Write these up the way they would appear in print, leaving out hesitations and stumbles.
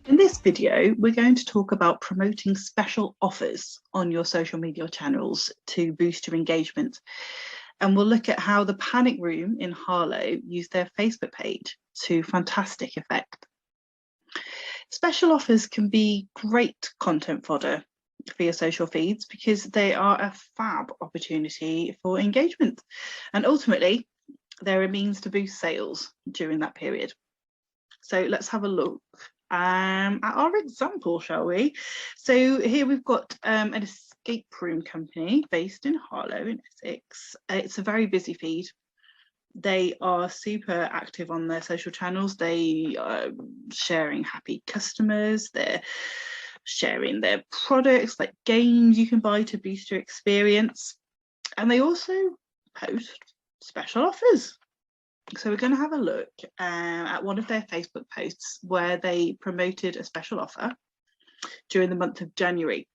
In this video, we're going to talk about promoting special offers on your social media channels to boost your engagement. And we'll look at how the Panic Room in Harlow used their Facebook page to fantastic effect. Special offers can be great content fodder for your social feeds because they are a fab opportunity for engagement. And ultimately, they're a means to boost sales during that period. So let's have a look at our example, shall we? So here we've got an escape room company based in Harlow in Essex. It's a very busy feed. They are super active on their social channels. They are sharing happy customers. They're sharing their products like games you can buy to boost your experience. And they also post special offers. So we're going to have a look at one of their Facebook posts where they promoted a special offer during the month of January.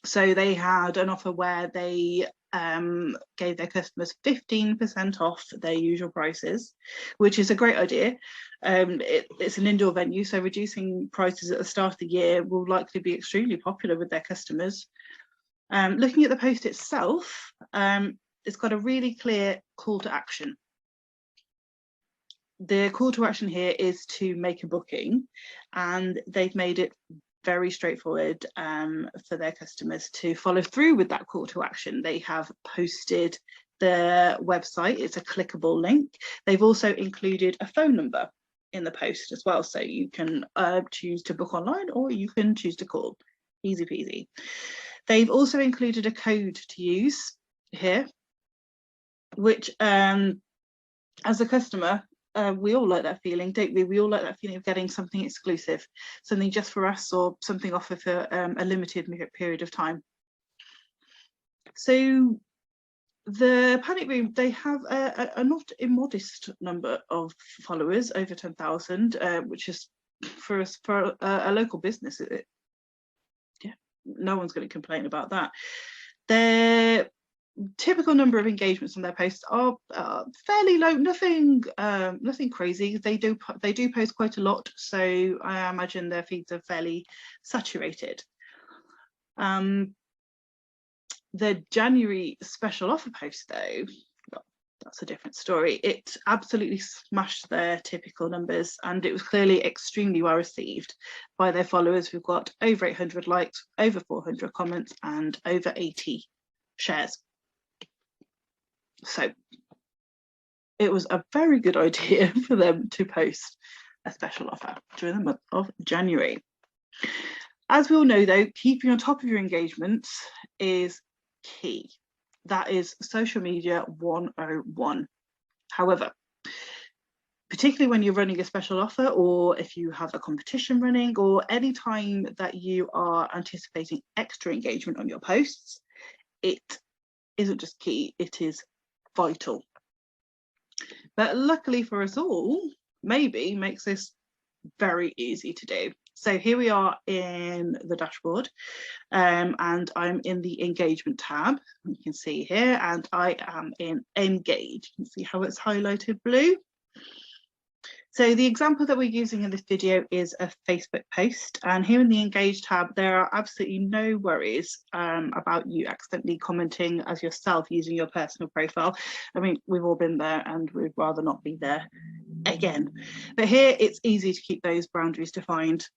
So they had an offer where they gave their customers 15% off their usual prices, which is a great idea. It's an indoor venue, so reducing prices at the start of the year will likely be extremely popular with their customers. Looking at the post itself, it's got a really clear call to action. The call to action here is to make a booking, and they've made it very straightforward for their customers to follow through with that call to action. They have posted their website. It's a clickable link. They've also included a phone number in the post as well, so you can choose to book online or you can choose to call. Easy peasy. They've also included a code to use here, which as a customer, we all like that feeling, don't we? We all like that feeling of getting something exclusive, something just for us, or something offered for a limited period of time. So the Panic Room, they have a not immodest number of followers, over 10,000, which is for a local business. Yeah, no one's going to complain about that. Their typical number of engagements on their posts are fairly low, nothing crazy. They do post quite a lot, so I imagine their feeds are fairly saturated. The January special offer post, though, well, that's a different story. It absolutely smashed their typical numbers, and it was clearly extremely well received by their followers. We've got over 800 likes, over 400 comments, and over 80 shares. So it was a very good idea for them to post a special offer during the month of January. As we all know, though, keeping on top of your engagements is key. That is social media 101. However, particularly when you're running a special offer, or if you have a competition running, or any time that you are anticipating extra engagement on your posts, it isn't just key, it is vital. But luckily for us all, Maybe makes this very easy to do. So here we are in the dashboard, and I'm in the engagement tab. You can see here, and I am in engage. You can see how it's highlighted blue. So the example that we're using in this video is a Facebook post, and here in the Engage tab, there are absolutely no worries about you accidentally commenting as yourself using your personal profile. I mean, we've all been there and we'd rather not be there again. But here it's easy to keep those boundaries defined,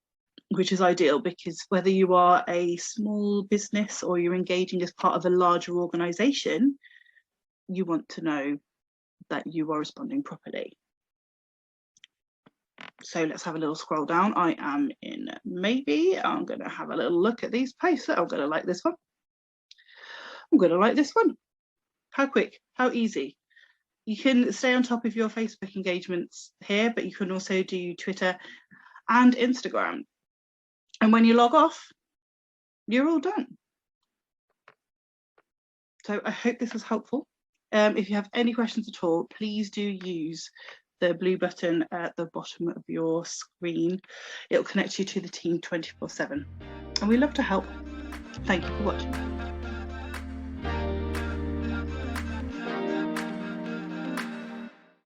which is ideal, because whether you are a small business or you're engaging as part of a larger organisation, you want to know that you are responding properly. So let's have a little scroll down. I am in Maybe. I'm going to have a little look at these posts. I'm going to like this one. I'm going to like this one. How quick, how easy. You can stay on top of your Facebook engagements here, but you can also do Twitter and Instagram. And when you log off, you're all done. So I hope this was helpful. If you have any questions at all, please do use the blue button at the bottom of your screen. It'll connect you to the team 24/7, and we love to help. Thank you for watching.